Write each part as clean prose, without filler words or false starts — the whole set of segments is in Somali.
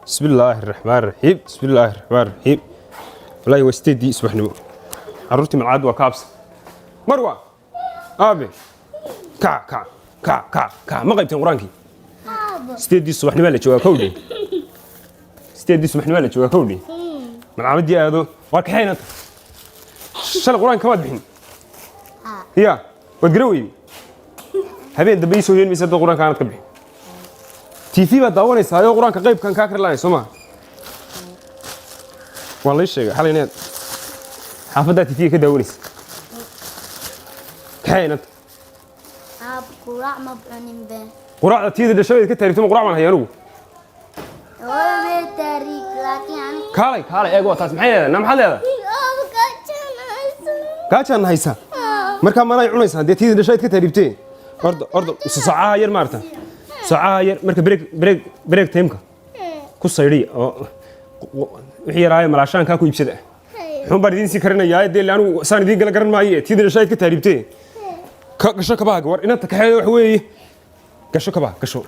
بسم الله الرحمن الرحيم بسم الله الرحمن الرحيم والله وستدي سبحني عرفتي من العاد وكابس مروة أبي كع ما قيبتين قرانكي ستدي سبحني مالك جوا كودي ستدي سبحني مالك جوا كودي من عمدي هذا وارك حين أنت شل قران كمان بحين هي وتقروي هبين دبي سوين بيسد قران كانت كبحين تيفي بداونيس هاي قران كقيب كان كاكر لاين سوما والله الشيء حاليا حافظة تيفي كداونيس كاينت قراع ما بعنين به قراع تيدي دشوي كتاريتو قراع ما هيانو ولا تاريخ لكن كالي ايغو تاس maxay na maxad leedahay kaachan haysa marka ma ay cunaysaa hadii tiidi dhashayd ka taariibtay ordo saaca yar maarta saaca yar marka break time-ka ku sayri oo wixii yaraayo malaashaan ka ku iibsada xun baa idin si karinayaa dee laanu saan idin gal garan maayo tiidi dhashayd ka taariibtay ka gasho ka baag war inta ka xeeyo wax weeye gasho ka baag gasho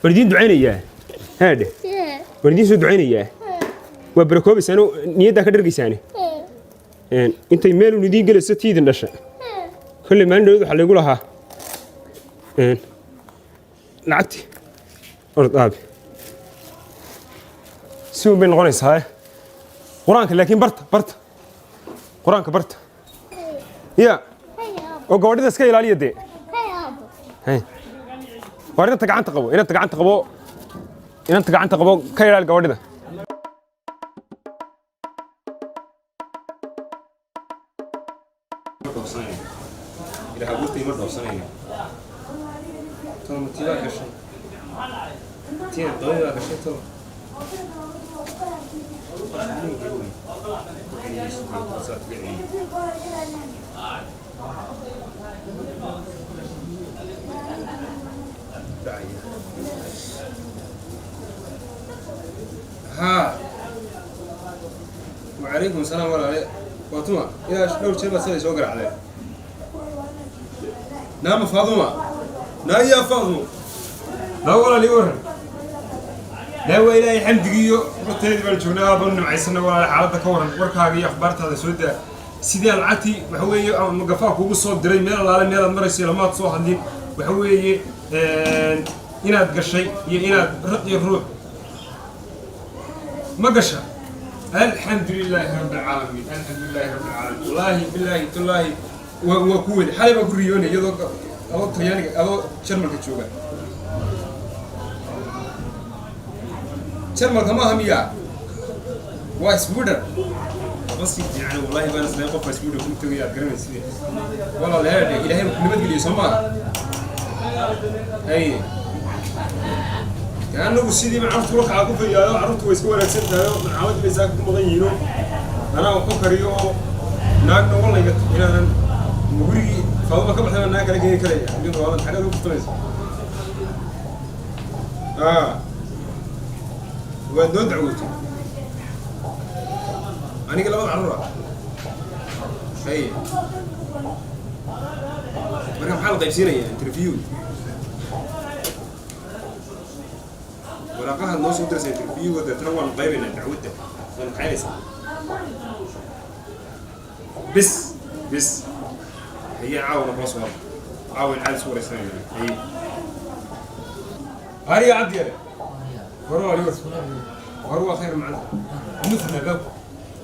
وردين دعينية هذا وردين سو دعينية وبركوبس أنا نيدا كدر قيساني أنت يميل وندين جلس ستيد النشأ كل ما عنده حل يقولها لعبتي أرد أبي سو بين غنيس هاي قرانك لكن برت قرانك برت يا وقعد ده سكيل على يدي هاي وارد أنت قاعد تقبو إن أنت قاعد تقبو كير على الجوارد ده إذا حبيت مرة وصلنا توم تيلا كشة تيلا ضايع كشة توم ها وعليكم السلام ورحمة الله وبركاته يا لو شيء بس يسوق عليه نعم فاطمة لا يا فاطمة لا ولا لي ورن لا وإلهي حمدقيو قلت بالجنة بن معيسنا ولا حالتك ورن وركاغي أخبارت هذا سود سيدي العتي وحوي مقفاك وبصوت دري من العالم يلا مرسي لما تصوح دي وحوي إناد قشي إناد رقي الروح ما قشة الحمد لله رب العالمين الحمد لله رب العالمين والله بالله تالله وكود حالي ما كوريوني يدو أو طياني أو شرمك تشوفه شرمك ما هميا واسبودر بس يعني والله بنا سنقف اسبودر كنت يا قرن سنين والله لا إلهي ما تقول لي سما أي كأنه سيدي من عرفت روح عقوف يا عرفت ويسكور السنة من عود بيزاك مضيينه أنا وفكر يو ناقنا والله يقط إلى مغري فاضل كم حنا ناقنا كذا كذا عندنا والله حاجة لو كتريز ودود عوتي أنا قلت له عرّة أي مرة حالة قيسينة انترفيو وراقها الناس ودرس انترفيو وده تروى الغير إن تعوده ونحارس بس هي عاونة بصور عاون على صورة سنة هي هاري عبد يا وروى اليوم وروى خير معنا مثل ذاك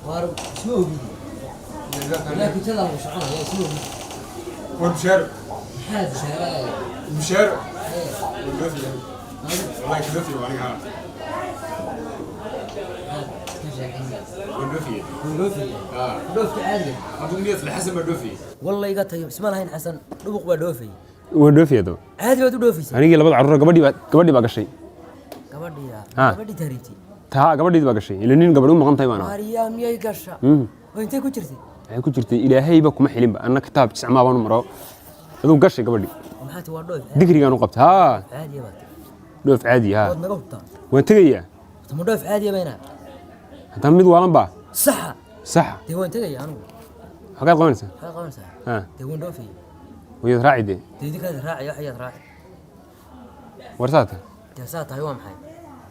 وارو شنو بيجي لكن تلا مش عارف شنو والمشارع هذا شارع المشارع والمثل والله كذفي وعليك هذا والدوفي دوفي عادي أبو ميت الحسن بالدوفي والله يقطع اسمه لهين حسن دوق بدوفي والدوفي هذا عادي بدو دوفي أنا قلت لبض عرّة قبدي بقى شيء قبدي تريتي تها قبدي بقى شيء لأنين قبلهم مقام تايمان مريم يا قشة وأنت كنترتي كنت إلهي بك ما حلم أنا كتاب 900 مرة هذو قشة قبدي ما حتى ودوف ذكري كانوا قبت ها عادي بات دوف عادي ها ودنا قبطة وأنت جاية ثم دوف عادي بينها أنت ميد والله بقى صح تي وين تجي أنا حقات قونسة تي وين دوفي وهي راعي دي تي كذا راعي حياة راعي warsaata تاسات هاي وام حي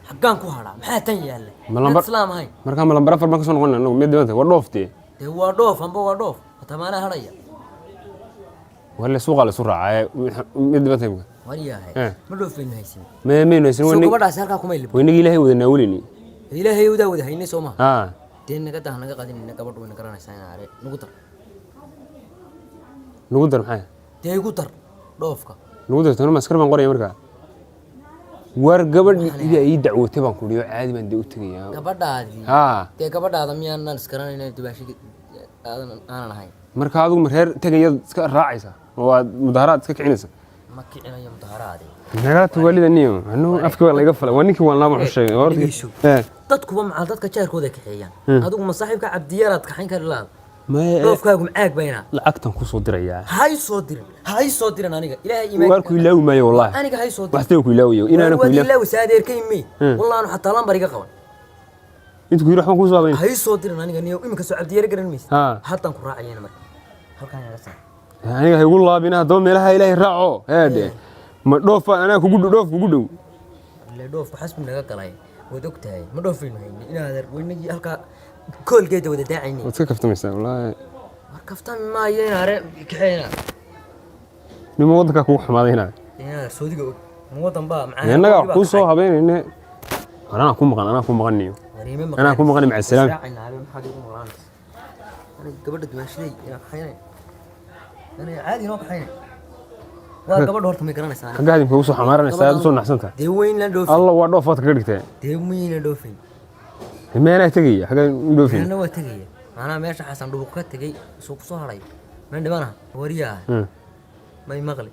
حقان كو هرا ما تن ياله ما لمبر- اسلام هاي markaa ma lambar afar baan ka soo noqonaa anagu mid dibadda war dhooftee ده هو دوف ام بو دوف تمانا هريا walla suuqa la isu raacay mid dibadda imka وريا إيه. هاي ما دوف فين هيسين maynu haysan سوق بدا سالكا كوما يلب waynagii ilaahay wadanaa welini ilaahay wada wada hayni sooma haa deen naga dah naga qadin naga gabadh wayna garanaysaa in aare nugu dar nagu dar maxay dee igu dar dhoofka nagu dartana maskar baan qoraya markaa war gabadh iga ii dacwootay baan ku dhiyo caadi baan dee u tegayaa gabadhaadii haa dee gabadhaada miyaanan iskaranayna dubaashigi aanan ahayn marka adigu ma reer tegayaad iska raacaysaa oo aad mudaharaad iska kicinaysa ma kicinayo mudaharaadii nagala tuwaalida niyo anu afka waa layga falay waa ninkii waalnaa baan u sheegay horta dhegeyso. dadkuba macal dadka jaarkooda kaxeeyaan adigu ma saaxiibka cabdiyaraad kaxayn kari lahaad maya dhoofkaagu macaag bayna lacagtan ku soo dirayaa hay soo dirin aniga ilaahay iimaan waar ku ilaawi maayo wallahi aniga hay soo dirin waxtay ku ilaawiyo inaana ku ilaawi ilaahay wasaadeerkay mi wallahi xataa lambar iga qaban inta ku yiri waxaan ku soo habeyn hay soo dirin aniga niyo imika soo cabdiyar garan maysa haa haatan ku raacayeen marka halkaan yaga saa aniga hay ugu laabina hadaba meelaha ilaahay raaco heede ma dhoofa anaa kugu dhoof kugu dhow ilaa dhoofku xasbi naga galay wad ogtahay ma dhoofin hayni inaad weynagii halka koolgeeda wada daacayni waad iska kaftamaysaa wallahi war kaftan ma yeena kaxeena nimo wadanka kugu xumaaday inaad inaad soodiga og wadan baa macaan annaga wax ku soo habeynayne anaa ku maqan niyo anaa ku maqan maca salaam gabadha dumaashaday yaa kaxaynay ana caadi noo kaxaynay waa gabadha horta may garanaysaa xagga hadimka ugu soo xamaaranaysaa aad u soo naxsantahay dee weyn la dhoofin allah waa dhoof waad kaga dhigtay dee weyn la dhoofin meelaa tegaya xagga u dhoofin ana waa tagaya maana meesha xasan dhubuq ka tagay soo ku soo haray man dhibana wariyaa may maqli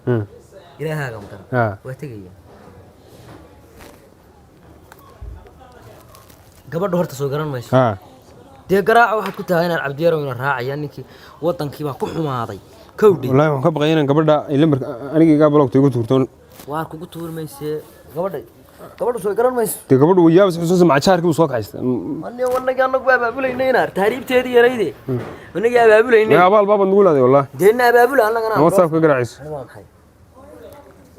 ilaahaaga maqan haa waa tagaya gabadha horta soo garan mayso haa dee garaaca waxaad ku tahay inaad cabdiyaro ina raacaya ninkii wadankii baa ku xumaaday kowdhi wallahi waxaan ka baqay inaan gabadha ay lambarka aniga iga blogta igu tuurtoon waa kugu tuurmaysee gabadha soo garan mayso dee gabadhu wayaabas xusuusa macajaarkii uu soo kaxaysta anniga wanagii annagu abaabulayna inaar taariibteedii yarayde wanagii abaabulayna yaa abaal baabad nugu laaday wallahi deena abaabula annagana whatsapp ka garaacayso waa maxay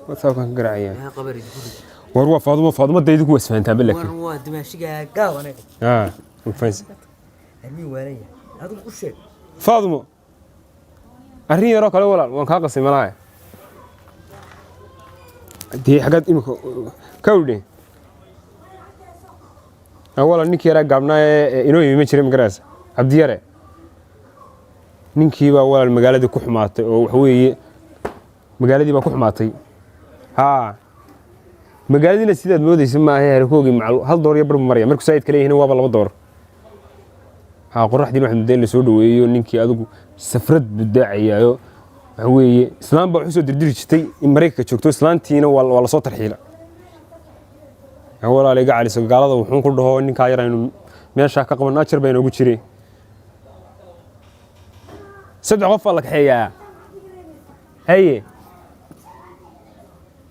whatsapp ka garaacaya yaa qabari guri war waa faadumo daydu ku wasfaantaa balaki war waa dimaashiga gaaw anaga haa fansi armi waalaya adigu u sheeg faadumo arrin yaroo kale walaal waan kaa qasay malaha dee xaggaad imika kawdhe walaal ninkii yaraa gaabnaa ee inoo iman jiray magaraysa cabdiyare ninkii baa walaal magaaladii ku xumaatay oo waxa weeye magaaladii baa ku xumaatay haa magaaladiina sidaad moodaysa maaha harkoogii hal door iyo barbu maraya markuu saa'id kale yihiin waaba laba door haa qoraxdiina waxaa muddayn la soo dhaweeyo ninkii adigu safrad budaacayaayo waxa weeye islaam baa wuxuu soo dirdiri jirtay in maraykanka joogto islaantiina waa la soo tarxiila walaal iga caliso gaalada wuxuun ku dhaho ninkaa yar aynu meeshaa ka qaban ajar baa inoogu jiray 3 qof baa la kaxeeyaa haye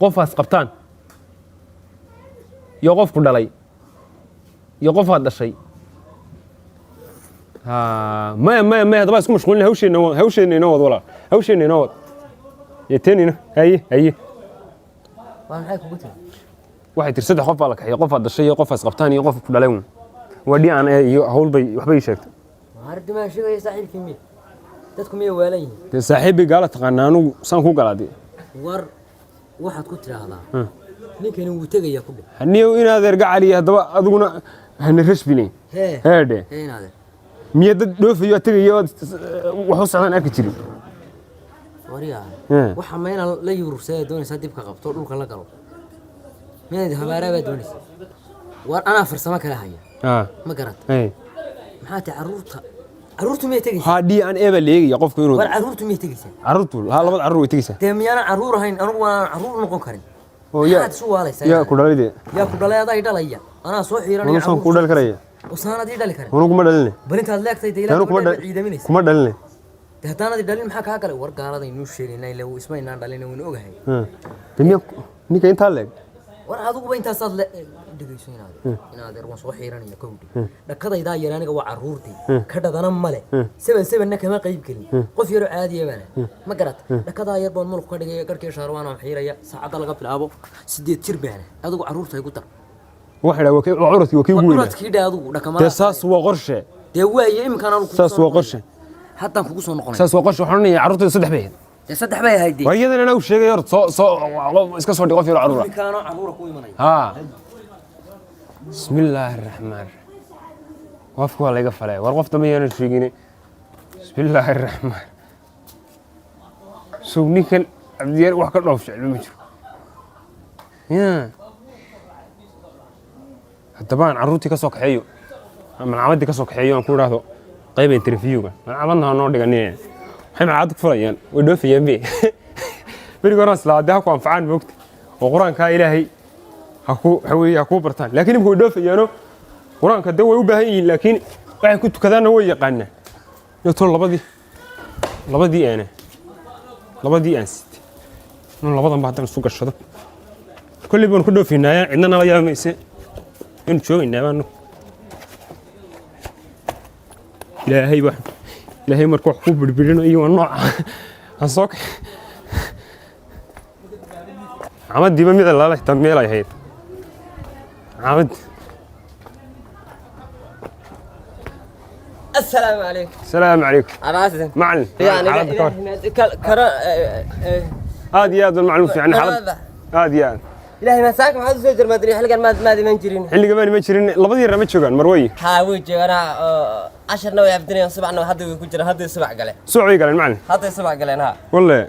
qofaas qabtaan iyo qof ku dhalay iyo qofaad dhashay maya hadaba isku mashquulin hawsheenna inoo wad walaal hawsheenna inoo wad yeeteenina haye waa maxay kugu tiri waxay tir 3 qof baa la kaxeeyay qofaad dhashay iyo qofaas qabtaan iyo qof ku dhalay waa dhiyaan iyo hawl bay waxbay sheegtay waar dimaashiga iyo saaxiibkii mi dadku miyay waalan yihiin dee saaxiibbi gaala taqaanaa anugu saan ku galaaday war waxaad ku tiraahdaa ninkani wuu tegayaa ku dhig haniyow inaad erga caliya haddaba adiguna hana rashbine heedhe inaade miya dad dhoofayo tegayo wax u socdaan arki jirin wariyaa waxa mayna la yurursay doonaysaa dib ka qabto dhulka la galo meed habaara baa doonaysaa war ana farsamo kala haya ma garat maxaa ta caruurtu miyay tegaysaa haa aan eeba leegaya qofku inuu war caruurtu miyay tegaysaa caruurtu haa labad caruur way tegaysaa dee miyana caruur ahayn anigu waan caruur noqon karin oo yaa ku dhalay yaa ku dhalay aday dhalaya anaa soo xiiranaya caruur ku dhal karaya usaanadii dhali karin anu kuma dhaline barintaad leegtay deelaan kuma dhaline haddaanadii dhalin maxaa kaa galay war gaalada inuu sheegaynaa ilaa isma inaan dhalin waan ogahay ninka intaa leeg war adugu inta saad la dhigaysanaa inaad erwan soo xiiranaya kowdi dhakadayda yaraaniga waa caruurtii ka dhadana male seven kama qayb gelin qof yaro caadi ah bana ma garat dhakada yar baan mulku ka dhigay garkii shaarwaan aan xiiraya saacada laga bilaabo 8 jir bana adugu caruurta ay ku dar waxa la wakii curadkii wakii ugu weyn curadkii adugu dhakama saas waa qorshe dee waaye imkaan aan ku saas waa qorshe haddaan kugu soo noqonay saas waa qorshe waxaan leeyahay caruurta saddex bayad saddex bay haydi waayadana ana u sheegay hor soo iska soo dhigo fiiro caruura imkaan caruura ku imanay ha bismillaahir rahmaanir qofku waa laga falay war qof dambeeyana sheegine bismillaahir rahmaan soo ninkan abdiyeer wax ka dhoof jecel ma jiro haddabaan caruurtii ka soo kaxeeyo malcaamadii ka soo kaxeeyo aan ku idhaahdo qayb interviewga malcaamadna ha noo dhiganin waxay malcaamad ku fulayaan way dhoofayaan be beriga horaan islaadee ha ku anfacaan moogta oo qur-aankaa ilaahay ha kuu bartaan laakiin imika way dhoofayaano qur-aanka dee way u baahan yihiin laakiin waxay ku tukadaanna way yaqaanaan yotoo labadii aan sitay inuu labadanba haddaan isu gashado kolley baanu ka dhoofaynaayaa cidna nala yaamayse inu joogaynaa baanu ilaahay marka wax ku birbirino iyo nooca aan soo camadiiba mida lala xitaa meel ay ahayd camad السلام عليكم السلام عليكم عراسة معلم يعني هذه هذا المعلوم يعني حلب هذه إلهي مساك ما حد سجل ما أدري حلقة ما دي منجرين حلقة ما منجرين لبضي رمت شوقان مروي ها وجه أنا 10 نوع يبدني صبع نوع هذا يكون هذا صبع قلة سوعي قال المعلم هذا صبع قلة ها والله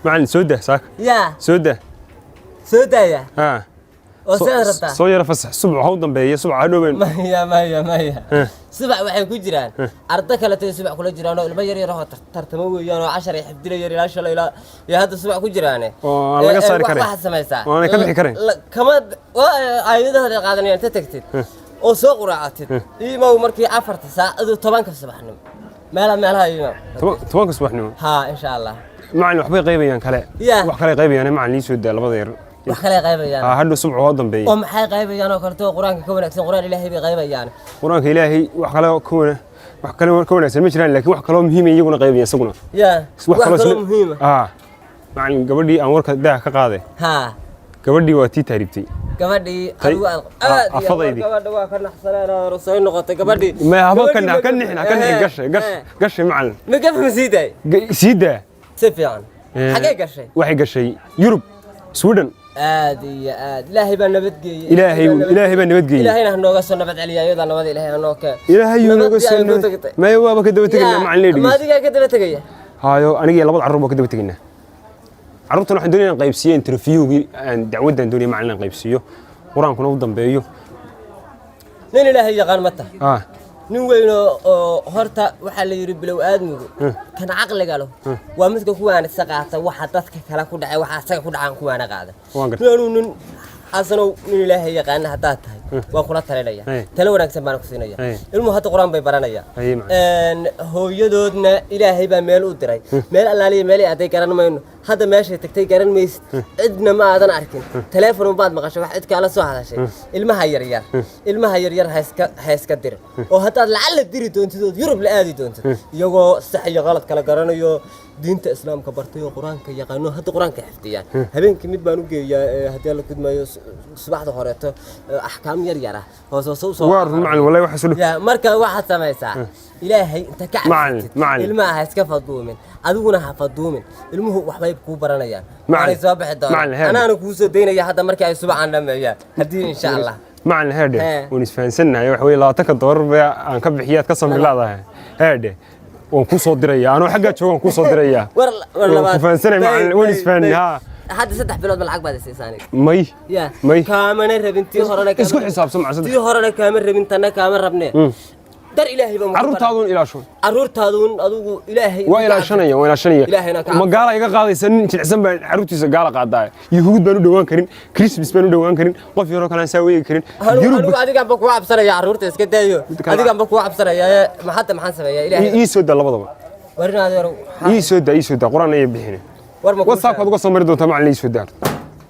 معلم سودة ساك يا سودة يا ها وسيرته صوير فسح صبع هودن بيه صبع هدوبين ما هي صبع waxay ku jiraan arda kale tay صبع kula jiraan oo ilma yar yar oo tartamo weeyaan oo 10 xifdila yar ilaa shalay ilaa iyo hadda صبع ku jiraan oo laga saari karay waxa sameeysaa oo ka bixi karay kama ayadaha qaadanayaan ta tagtid oo soo quraacatid iimaw markii 4 saacad 10 subaxnimo meelaha iimaw 10 subaxnimo ha insha Allah macallin waxbay qaybayaan kale wax kale qaybayaan macallin soo daa labada yar wax kale qaybayaan hadda subx oo dambeeyay oo maxay qaybayaan oo karto quraanka ka wanaagsan quraan ilaahay bay qaybayaan quraanka ilaahay wax kale ka wanaagsan ma jiraan laakiin wax kale oo muhiim ah iyaguna qaybayaan isaguna wax kale muhiim macallin gabadhii aan warka daa ka qaaday gabadhii waa tii taaribtay gabadhii gabadha waa ka naxsanaa rasuul noqotay gabadhii ma haba kan nixin gashay macallin ma gafma siidaa si fiican xagee gashay waxay gashay Yurub Sweden aad ilaahay baa nabadgeeyay ilaahay baa nabadgeeyay ilaahayna nooga soo nabad celiya ayada nabad ilaahay anoo ka ilaahay nooga soo nabad ma waaba ka daba tagaynaa macallin leeyahay ma adiga ka daba tagaya haayo aniga labada carruur baa ka daba tagaynaa carruurtan waxaan doonayaa in qaybsiyo interviewgii aan dacwadan doonayay macallin qaybsiyo quraankuna u dambeeyo nin ilaahay yaqaan ma tahay nin weyn oo horta waxa la yiri bilow aadmigu kan aqliga leh waa midka ku wanaagsan qaata waxa dadka kala ku dhacay waxa asaga ku dhacaan ku wanaagsan nin asano nin ilaahay yaqaan hadaa tahay waa kula talinaya talo wanaagsan baan ku siinaya ilmu hadda quraan bay baranaya hooyadoodna ilaahay baa meel u diray meel allaaliye meel ay garan mayno hadda meeshay tagtay garan maysid cidna ma aadan arkin telefoon baad maqashay wax cid kala soo hadashay ilmaha yar yar hayska dir oo hadda lacala diri doontid Yurub la aadi doontid iyagoo sax iyo qalad kala garanayo diinta islaamka bartay oo quraanka yaqaano hadda quraanka xifdiyaan habeenkii mid baan u geeyaa hadii la kudmayo subaxda horeeto ahkaam yar yar ah oo waar macallin wallahi waxa soo ya marka waxa sameeysaa ilaahay inta ka cabsatid ilmaha iska faduumin adiguna ha faduumin ilmuhu waxbay ku baranayaan macallin soo bixi doona anaana ku soo deynaya hadda markii ay subaxan dhameeyaan hadii insha Allah macallin heerde unisfahansanahay wax way $20 aan ka bixiyaad ka samilaadahay heerde waan ku soo diraya anoo xagga joogan ku soo diraya war ku fahansanay macallin unisfahanha hadda 3 bilood ma lacag baad siisaanay may kaamana rabintii horena isku xisaabsan macallin tii horena kaama rabintana kaama rabnee dar ilaahay baa carruurtaadun ilaasho carruurtaadun adigu ilaahay waa ilaashanaya ma gaala iga qaadaysa nin jilicsan baa carruurtiisa gaala qaadaa yahuud baan u dhawaan karin Christmas baan u dhawaan karin qof yaro kale aan saa weegi karin Yurub adiga ba ku cabsanaya carruurta iska daayo adiga ba ku cabsanaya maxaan sameeyaa ilaahay ii soo daa labadaba warinaad yaro ii soo daa quraan ay bixin WhatsApp aad uga soo mari doontaa macallin ii soo daa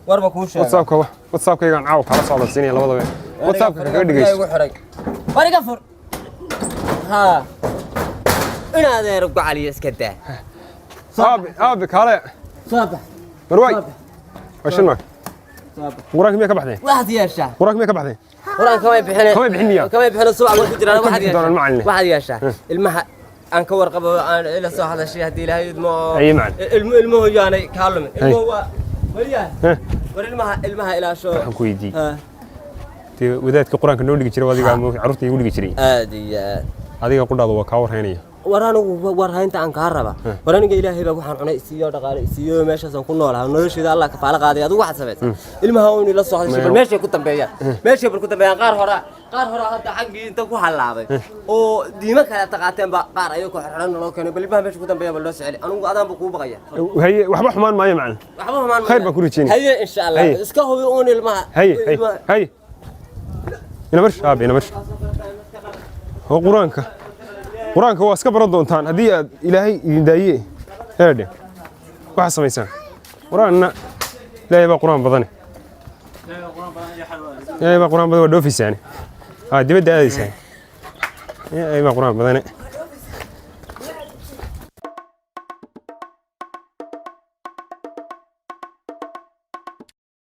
warba kuu sheegay whatsappkaygaan caaw kala socda siinaya labadaba whatsappka kaga dhigayso wariga fur ها انا هذا رجع علي اسكده ابي كاله صباح مرواي وشن معك وراك مية كبحدين واحد ياشا وراك مية كبحدين وراك كمان بحنا كمان بحنيا كمان بحنا الصبح كنت انا واحد ياشا واحد ياشا المها ان كور قبل الى صح هذا الشيء هدي له يدمو اي معنى المه يعني كلم المه وليا المها الى شو كويدي wadaadka quraanka noo dhigi jiray adiga carruurta igu dhigi jiray adiga qudhaadu waa ka warhaynaya waraanigu warhaynta aan ka raba waraaniga ilaahay baa waxaan cunay isiyo dhaqaale isiyo meeshaas aan ku noolahay nolosheeda Allah ka faala qaaday adigu waxaad sameeyay ilmaha oo inuu la soo hadashay bal meesha ku dambeeyaan qaar hore hadda xaqii inta ku halaabay oo diima kala taqaateen ba qaar ayuu ku xirxan loo keenay bal ilmaha meesha ku dambeeya bal loo soceli anigu adaan buu ku baqaya haye waxba xumaan maayo macna waxba xumaan khayr baa ku rajeen haye insha Allah iska hubi oo ilmaha haye ina marsh هو قرآنك هو أسكب ردون تان هدي إلهي يدايي هذا واحد سميسان قرآن لا يبقى قرآن بضني لا يبقى قرآن بضني ودوفيس يعني دي بدي هذه سان يبقى قرآن بضني